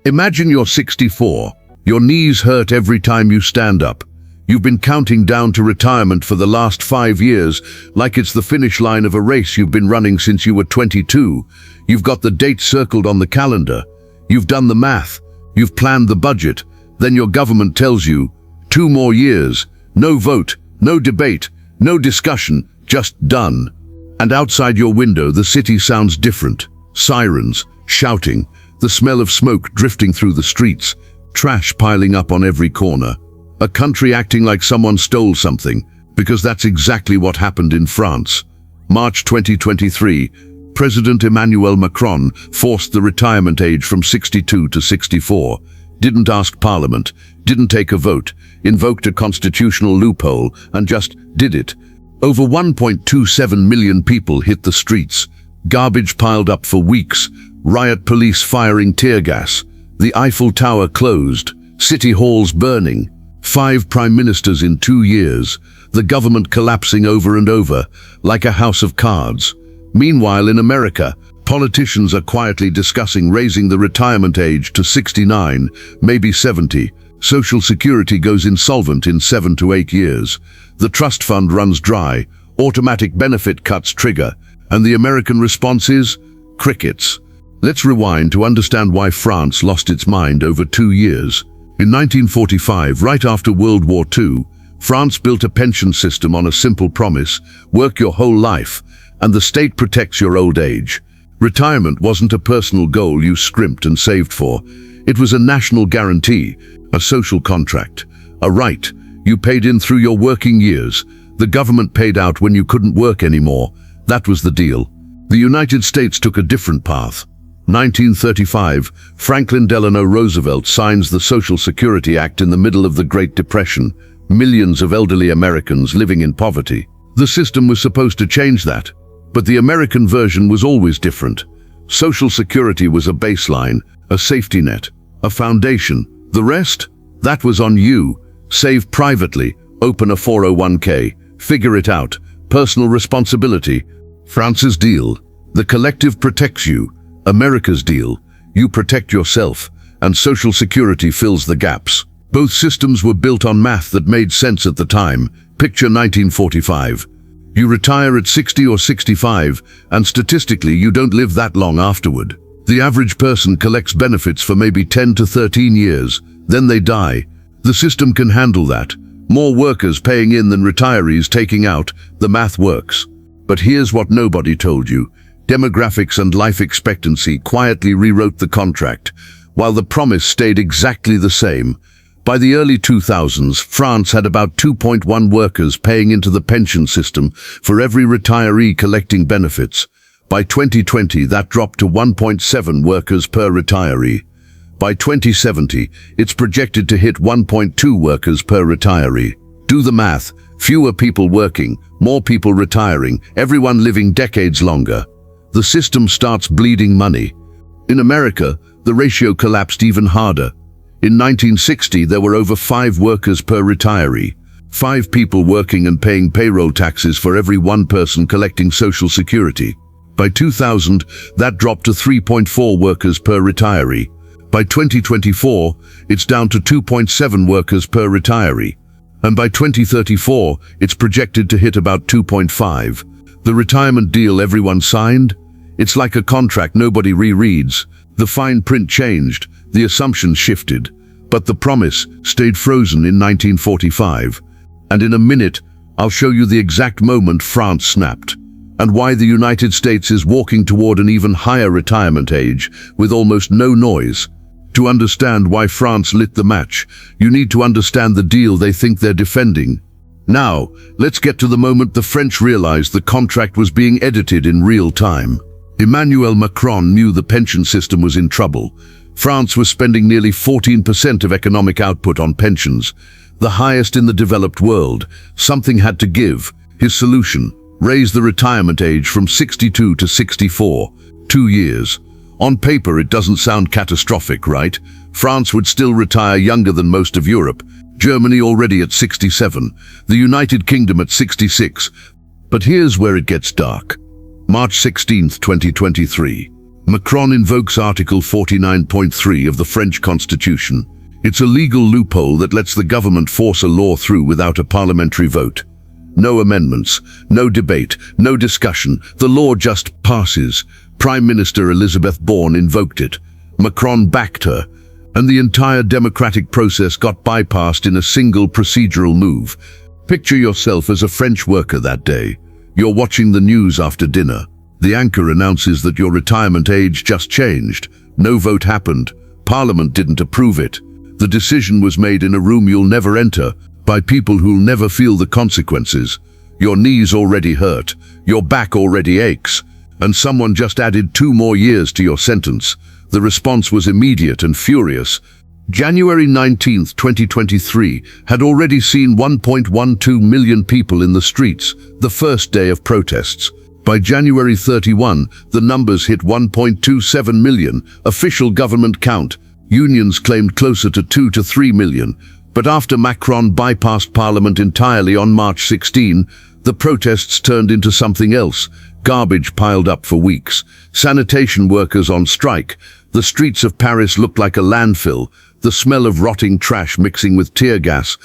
Imagine you're 64. Your knees hurt every time you stand up. You've been counting down to retirement for the last 5 years, like it's the finish line of a race you've been running since you were 22. You've got the date circled on the calendar. You've done the math. You've planned the budget. Then your government tells you, 2 more years, no vote, no debate, no discussion, just done. And outside your window, the city sounds different. Sirens, shouting, the smell of smoke drifting through the streets, trash piling up on every corner. A country acting like someone stole something, because that's exactly what happened in France. March 2023, President Emmanuel Macron forced the retirement age from 62 to 64, didn't ask Parliament, didn't take a vote, invoked a constitutional loophole, and just did it. Over 1.27 million people hit the streets, garbage piled up for weeks, riot police firing tear gas, the Eiffel Tower closed, city halls burning, 5 prime ministers in 2 years, the government collapsing over and over, like a house of cards. Meanwhile, in America, politicians are quietly discussing raising the retirement age to 69, maybe 70. Social Security goes insolvent in 7 to 8 years. The trust fund runs dry, automatic benefit cuts trigger, and the American response is crickets. Let's rewind to understand why France lost its mind over 2 years. In 1945, right after World War II, France built a pension system on a simple promise: work your whole life, and the state protects your old age. Retirement wasn't a personal goal you scrimped and saved for. It was a national guarantee, a social contract, a right you paid in through your working years. The government paid out when you couldn't work anymore. That was the deal. The United States took a different path. 1935, Franklin Delano Roosevelt signs the Social Security Act in the middle of the Great Depression, millions of elderly Americans living in poverty. The system was supposed to change that, but the American version was always different. Social Security was a baseline, a safety net, a foundation. The rest? That was on you. Save privately, open a 401k, figure it out, personal responsibility. France's deal: the collective protects you. America's deal: you protect yourself, and Social Security fills the gaps. Both systems were built on math that made sense at the time. Picture 1945. You retire at 60 or 65, and statistically you don't live that long afterward. The average person collects benefits for maybe 10 to 13 years, then they die. The system can handle that. More workers paying in than retirees taking out. The math works. But here's what nobody told you. Demographics and life expectancy quietly rewrote the contract, while the promise stayed exactly the same. By the early 2000s, France had about 2.1 workers paying into the pension system for every retiree collecting benefits. By 2020, that dropped to 1.7 workers per retiree. By 2070, it's projected to hit 1.2 workers per retiree. Do the math: fewer people working, more people retiring, everyone living decades longer. The system starts bleeding money. In America, the ratio collapsed even harder. In 1960, there were over 5 workers per retiree. 5 people working and paying payroll taxes for every 1 person collecting Social Security. By 2000, that dropped to 3.4 workers per retiree. By 2024, it's down to 2.7 workers per retiree. And by 2034, it's projected to hit about 2.5. The retirement deal everyone signed? It's like a contract nobody rereads. The fine print changed, the assumptions shifted, but the promise stayed frozen in 1945. And in a minute, I'll show you the exact moment France snapped, and why the United States is walking toward an even higher retirement age with almost no noise. To understand why France lit the match, you need to understand the deal they think they're defending. Now, let's get to the moment the French realized the contract was being edited in real time. Emmanuel Macron knew the pension system was in trouble. France was spending nearly 14% of economic output on pensions, the highest in the developed world. Something had to give. His solution: raise the retirement age from 62 to 64, 2 years. On paper, it doesn't sound catastrophic, right? France would still retire younger than most of Europe, Germany already at 67, the United Kingdom at 66. But here's where it gets dark. March 16, 2023. Macron invokes Article 49.3 of the French Constitution. It's a legal loophole that lets the government force a law through without a parliamentary vote. No amendments, no debate, no discussion. The law just passes. Prime Minister Elizabeth Borne invoked it. Macron backed her, and the entire democratic process got bypassed in a single procedural move. Picture yourself as a French worker that day. You're watching the news after dinner. The anchor announces that your retirement age just changed. No vote happened. Parliament didn't approve it. The decision was made in a room you'll never enter, by people who'll never feel the consequences. Your knees already hurt, your back already aches, and someone just added 2 more years to your sentence. The response was immediate and furious. January 19, 2023 had already seen 1.12 million people in the streets, the first day of protests. By January 31, the numbers hit 1.27 million, official government count. Unions claimed closer to 2 to 3 million. But after Macron bypassed Parliament entirely on March 16, the protests turned into something else. Garbage piled up for weeks. Sanitation workers on strike. The streets of Paris looked like a landfill, the smell of rotting trash mixing with tear gas.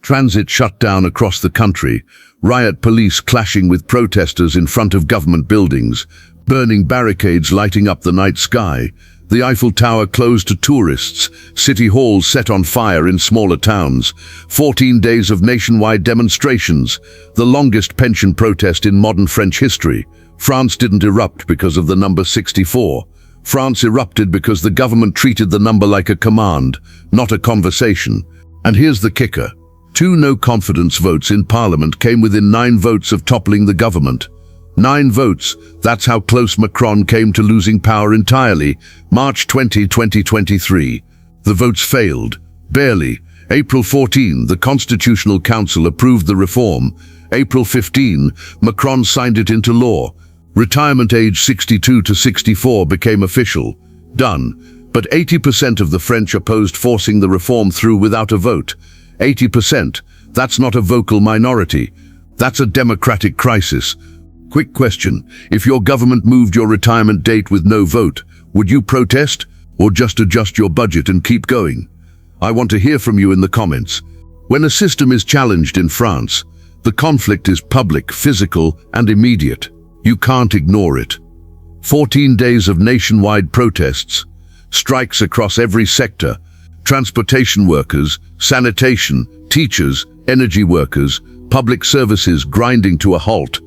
Transit shut down across the country. Riot police clashing with protesters in front of government buildings. Burning barricades lighting up the night sky. The Eiffel Tower closed to tourists, city halls set on fire in smaller towns, 14 days of nationwide demonstrations, the longest pension protest in modern French history. France didn't erupt because of the number 64. France erupted because the government treated the number like a command, not a conversation. And here's the kicker. 2 no-confidence votes in Parliament came within 9 votes of toppling the government. 9 votes, that's how close Macron came to losing power entirely. March 20, 2023. The votes failed. Barely. April 14, the Constitutional Council approved the reform. April 15, Macron signed it into law. Retirement age 62 to 64 became official. Done. But 80% of the French opposed forcing the reform through without a vote. 80%. That's not a vocal minority. That's a democratic crisis. Quick question. If your government moved your retirement date with no vote, would you protest or just adjust your budget and keep going? I want to hear from you in the comments. When a system is challenged in France, the conflict is public, physical, and immediate. You can't ignore it. 14 days of nationwide protests, strikes across every sector, transportation workers, sanitation, teachers, energy workers, public services grinding to a halt.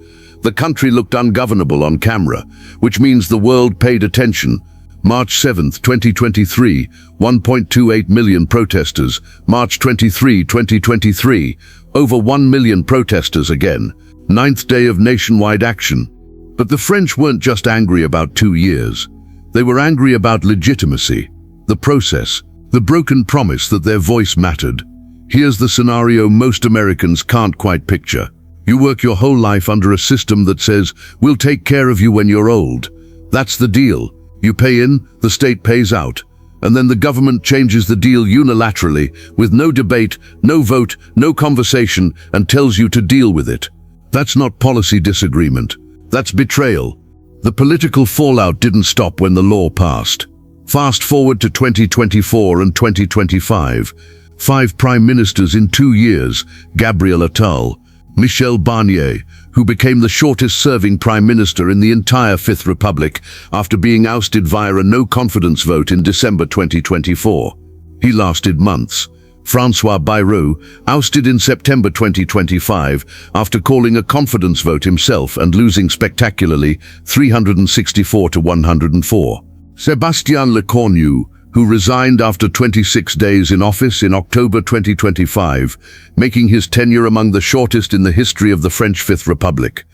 The country looked ungovernable on camera, which means the world paid attention. March 7, 2023, 1.28 million protesters. March 23, 2023, over 1 million protesters again. 9th day of nationwide action. But the French weren't just angry about 2 years. They were angry about legitimacy, the process, the broken promise that their voice mattered. Here's the scenario most Americans can't quite picture. You work your whole life under a system that says, we'll take care of you when you're old. That's the deal. You pay in, the state pays out. And then the government changes the deal unilaterally, with no debate, no vote, no conversation, and tells you to deal with it. That's not policy disagreement. That's betrayal. The political fallout didn't stop when the law passed. Fast forward to 2024 and 2025. 5 prime ministers in 2 years: Gabriel Attal, Michel Barnier, who became the shortest-serving prime minister in the entire Fifth Republic after being ousted via a no-confidence vote in December 2024. He lasted months. François Bayrou, ousted in September 2025 after calling a confidence vote himself and losing spectacularly 364 to 104. Sébastien Lecornu, who resigned after 26 days in office in October 2025, making his tenure among the shortest in the history of the French Fifth Republic.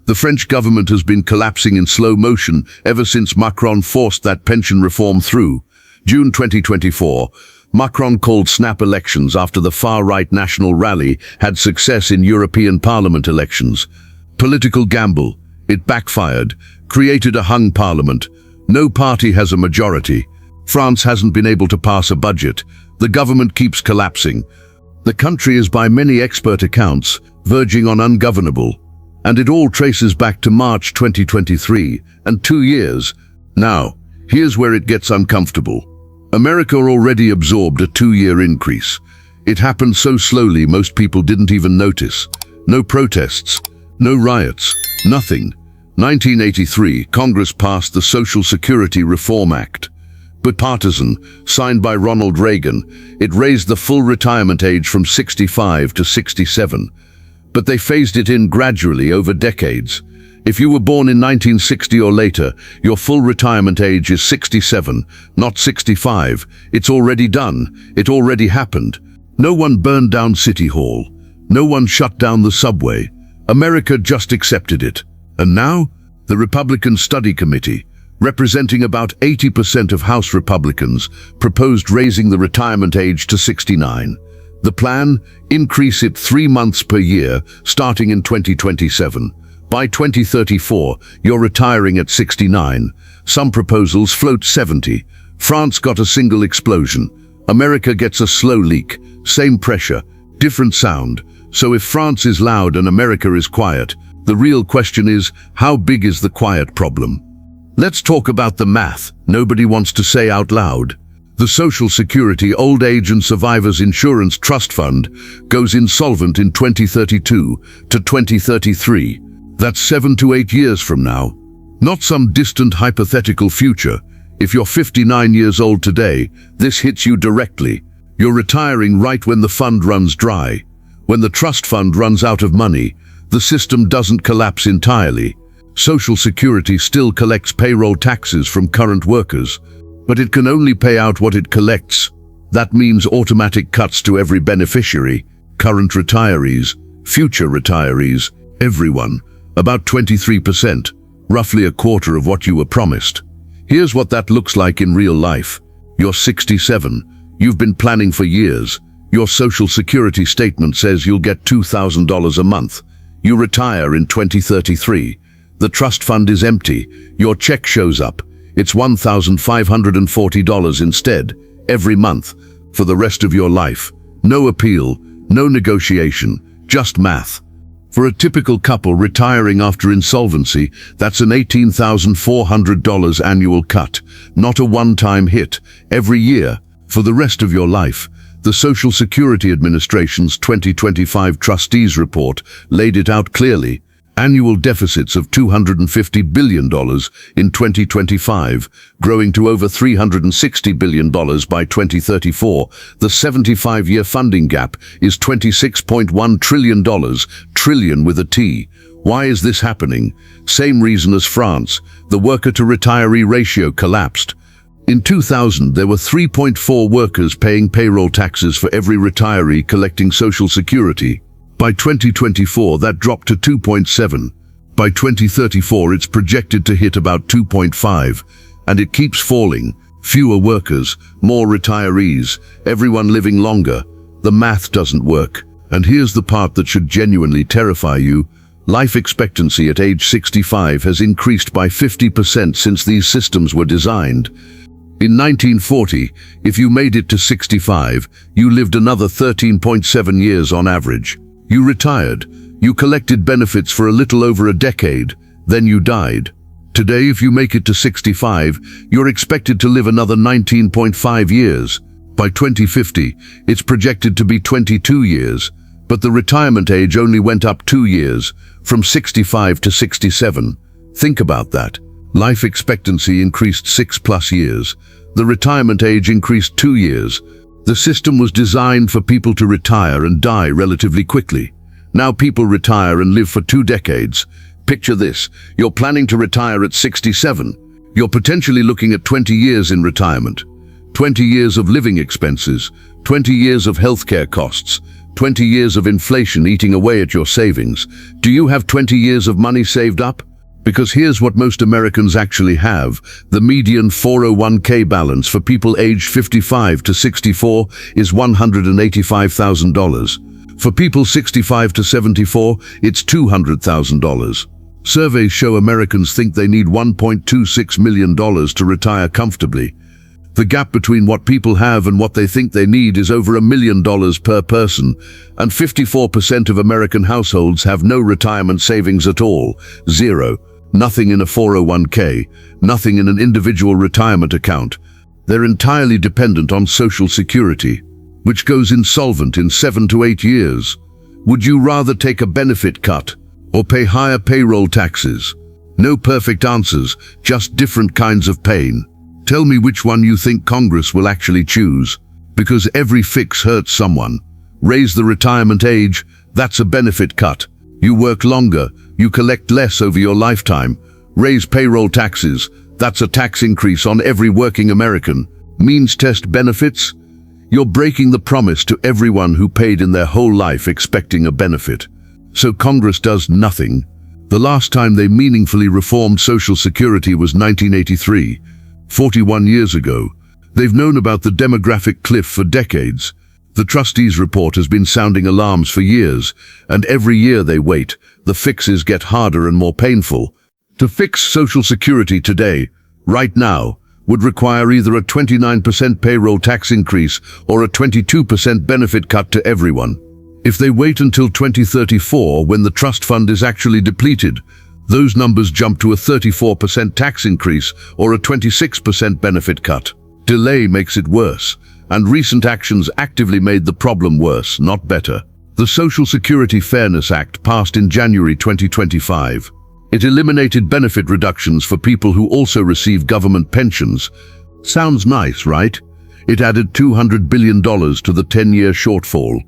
The French government has been collapsing in slow motion ever since Macron forced that pension reform through. June 2024, Macron called snap elections after the far-right National Rally had success in European Parliament elections. Political gamble. It backfired, created a hung parliament. No party has a majority. France hasn't been able to pass a budget. The government keeps collapsing. The country is, by many expert accounts, verging on ungovernable. And it all traces back to March 2023, and 2 years. Now, Here's where it gets uncomfortable. America already absorbed a 2-year increase. It happened so slowly most people didn't even notice. No protests, no riots, nothing. 1983, Congress passed the Social Security Reform Act. Bipartisan, signed by Ronald Reagan, it raised the full retirement age from 65 to 67. But they phased it in gradually over decades. If you were born in 1960 or later, your full retirement age is 67, not 65. It's already done. It already happened. No one burned down City Hall. No one shut down the subway. America just accepted it. And now, the Republican Study Committee, representing about 80% of House Republicans, proposed raising the retirement age to 69. The plan? Increase it 3 months per year, starting in 2027. By 2034, you're retiring at 69. Some proposals float 70. France got a single explosion. America gets a slow leak. Same pressure, different sound. So if France is loud and America is quiet, the real question is, how big is the quiet problem? Let's talk about the math nobody wants to say out loud. The Social Security Old Age and Survivors Insurance Trust Fund goes insolvent in 2032 to 2033. That's 7 to 8 years from now. Not some distant hypothetical future. If you're 59 years old today, this hits you directly. You're retiring right when the fund runs dry. When the trust fund runs out of money, the system doesn't collapse entirely. Social Security still collects payroll taxes from current workers, but it can only pay out what it collects. That means automatic cuts to every beneficiary, current retirees, future retirees, everyone. About 23%, roughly a quarter of what you were promised. Here's what that looks like in real life. You're 67. You've been planning for years. Your Social Security statement says you'll get $2,000 a month. You retire in 2033. The trust fund is empty. Your check shows up. It's $1,540 instead, every month, for the rest of your life. No appeal, no negotiation, just math. For a typical couple retiring after insolvency, that's an $18,400 annual cut, not a one-time hit, every year, for the rest of your life. The Social Security Administration's 2025 Trustees Report laid it out clearly. Annual deficits of $250 billion in 2025, growing to over $360 billion by 2034. The 75-year funding gap is $26.1 trillion, trillion with a T. Why is this happening? Same reason as France. The worker-to-retiree ratio collapsed. In 2000, there were 3.4 workers paying payroll taxes for every retiree collecting Social Security. By 2024, that dropped to 2.7. By 2034, it's projected to hit about 2.5, and it keeps falling. Fewer workers, more retirees, everyone living longer. The math doesn't work. And here's the part that should genuinely terrify you. Life expectancy at age 65 has increased by 50% since these systems were designed. In 1940, if you made it to 65, you lived another 13.7 years on average. You retired. You collected benefits for a little over a decade. Then you died. Today, if you make it to 65, you're expected to live another 19.5 years. By 2050, it's projected to be 22 years. But the retirement age only went up 2 years, from 65 to 67. Think about that. Life expectancy increased 6+ years. The retirement age increased 2 years. The system was designed for people to retire and die relatively quickly. Now people retire and live for 2 decades. Picture this. You're planning to retire at 67. You're potentially looking at 20 years in retirement. 20 years of living expenses, 20 years of healthcare costs, 20 years of inflation eating away at your savings. Do you have 20 years of money saved up? Because here's what most Americans actually have. The median 401k balance for people aged 55 to 64 is $185,000. For people 65 to 74, it's $200,000. Surveys show Americans think they need $1.26 million to retire comfortably. The gap between what people have and what they think they need is over $1 million per person, and 54% of American households have no retirement savings at all, zero. Nothing in a 401k, nothing in an individual retirement account. They're entirely dependent on Social Security, which goes insolvent in 7 to 8 years. Would you rather take a benefit cut or pay higher payroll taxes? No perfect answers, just different kinds of pain. Tell me which one you think Congress will actually choose, because every fix hurts someone. Raise the retirement age, that's a benefit cut. You work longer, you collect less over your lifetime. Raise payroll taxes, that's a tax increase on every working American. Means test benefits? You're breaking the promise to everyone who paid in their whole life expecting a benefit. So Congress does nothing. The last time they meaningfully reformed Social Security was 1983, 41 years ago. They've known about the demographic cliff for decades. The trustees' report has been sounding alarms for years, and every year they wait, the fixes get harder and more painful. To fix Social Security today, right now, would require either a 29% payroll tax increase or a 22% benefit cut to everyone. If they wait until 2034, when the trust fund is actually depleted, those numbers jump to a 34% tax increase or a 26% benefit cut. Delay makes it worse, and recent actions actively made the problem worse, not better. The Social Security Fairness Act passed in January 2025. It eliminated benefit reductions for people who also receive government pensions. Sounds nice, right? It added $200 billion to the 10-year shortfall.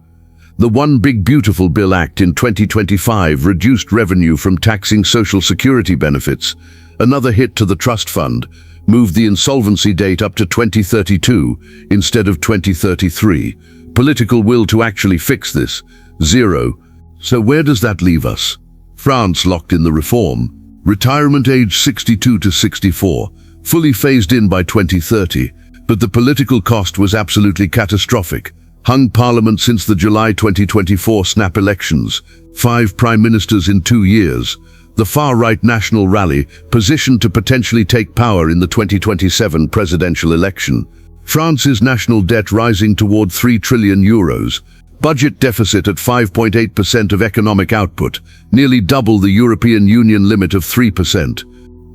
The One Big Beautiful Bill Act in 2025 reduced revenue from taxing Social Security benefits. Another hit to the trust fund, moved the insolvency date up to 2032 instead of 2033. Political will to actually fix this, zero. So where does that leave us? France locked in the reform. Retirement age 62 to 64, fully phased in by 2030. But the political cost was absolutely catastrophic. Hung parliament since the July 2024 snap elections. 5 prime ministers in 2 years. The far-right national rally, positioned to potentially take power in the 2027 presidential election. France's national debt rising toward 3 trillion euros. Budget deficit at 5.8% of economic output, nearly double the European Union limit of 3%.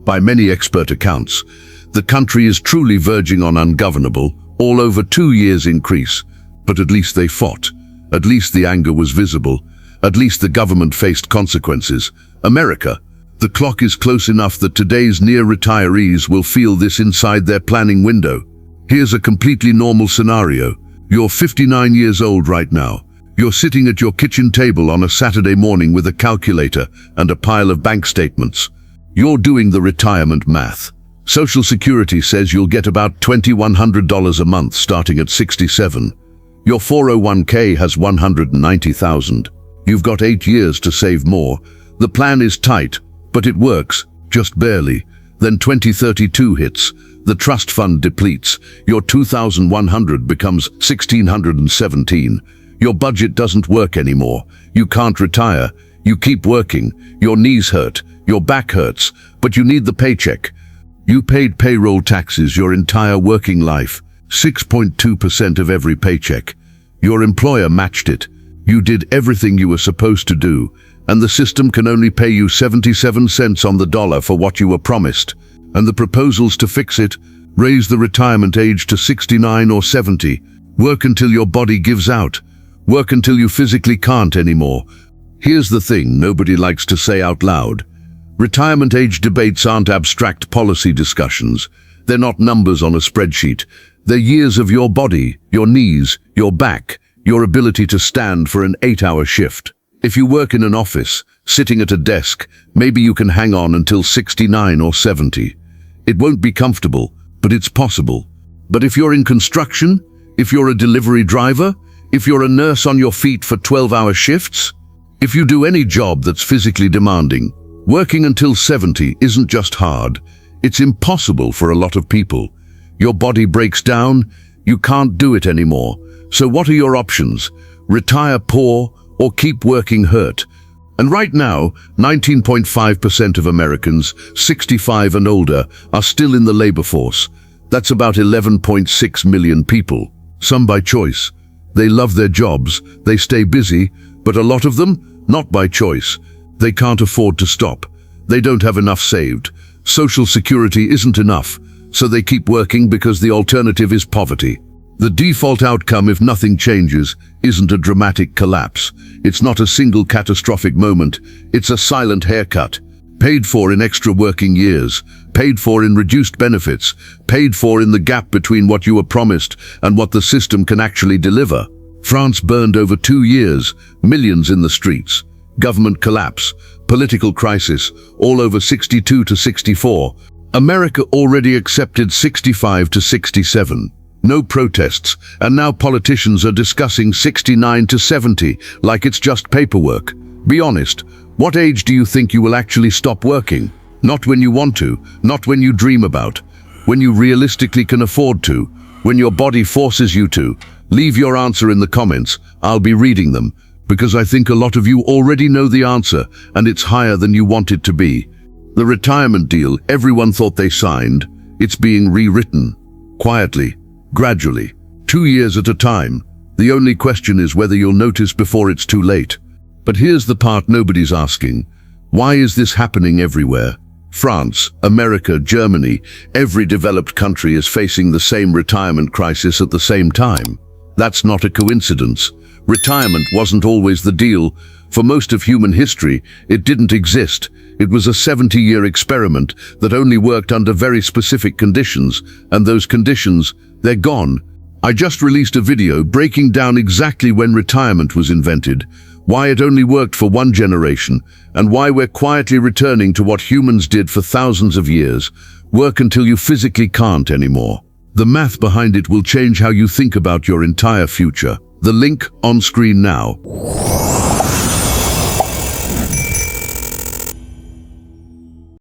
By many expert accounts, the country is truly verging on ungovernable, all over 2 years increase. But at least they fought. At least the anger was visible. At least the government faced consequences. America, the clock is close enough that today's near retirees will feel this inside their planning window. Here's a completely normal scenario. You're 59 years old right now. You're sitting at your kitchen table on a Saturday morning with a calculator and a pile of bank statements. You're doing the retirement math. Social Security says you'll get about $2,100 a month starting at 67. Your 401k has $190,000. You've got 8 years to save more. The plan is tight, but it works, just barely. Then 2032 hits. The trust fund depletes. Your $2,100 becomes $1,617. Your budget doesn't work anymore. You can't retire. You keep working. Your knees hurt. Your back hurts. But you need the paycheck. You paid payroll taxes your entire working life. 6.2% of every paycheck. Your employer matched it. You did everything you were supposed to do, and the system can only pay you 77 cents on the dollar for what you were promised. And the proposals to fix it: raise the retirement age to 69 or 70. Work until your body gives out. Work until you physically can't anymore. Here's the thing nobody likes to say out loud. Retirement age debates aren't abstract policy discussions. They're not numbers on a spreadsheet. They're years of your body, your knees, your back, your ability to stand for an 8-hour shift. If you work in an office, sitting at a desk, maybe you can hang on until 69 or 70. It won't be comfortable, but it's possible. But if you're in construction, if you're a delivery driver, if you're a nurse on your feet for 12-hour shifts, if you do any job that's physically demanding, working until 70 isn't just hard. It's impossible for a lot of people. Your body breaks down, you can't do it anymore. So what are your options? Retire poor or keep working hurt? And right now, 19.5% of Americans 65 and older are still in the labor force. That's about 11.6 million people. Some by choice. They love their jobs, they stay busy, but a lot of them, not by choice. They can't afford to stop. They don't have enough saved. Social security isn't enough, so they keep working because the alternative is poverty. The default outcome, if nothing changes, isn't a dramatic collapse. It's not a single catastrophic moment. It's a silent haircut. Paid for in extra working years, paid for in reduced benefits, paid for in the gap between what you were promised and what the system can actually deliver. France burned over 2 years, millions in the streets. Government collapse, political crisis, all over 62 to 64. America already accepted 65 to 67. No protests, and now politicians are discussing 69 to 70, like it's just paperwork. Be honest, what age do you think you will actually stop working? Not when you want to, not when you dream about, when you realistically can afford to, when your body forces you to. Leave your answer in the comments. I'll be reading them, because I think a lot of you already know the answer, and it's higher than you want it to be. The retirement deal everyone thought they signed, it's being rewritten. Quietly, gradually, 2 years at a time. The only question is whether you'll notice before it's too late. But here's the part nobody's asking. Why is this happening everywhere? France, America, Germany, every developed country is facing the same retirement crisis at the same time. That's not a coincidence. Retirement wasn't always the deal. For most of human history, it didn't exist. It was a 70-year experiment that only worked under very specific conditions, and those conditions, they're gone. I just released a video breaking down exactly when retirement was invented, why it only worked for one generation, and why we're quietly returning to what humans did for thousands of years: work until you physically can't anymore. The math behind it will change how you think about your entire future. The link on screen now.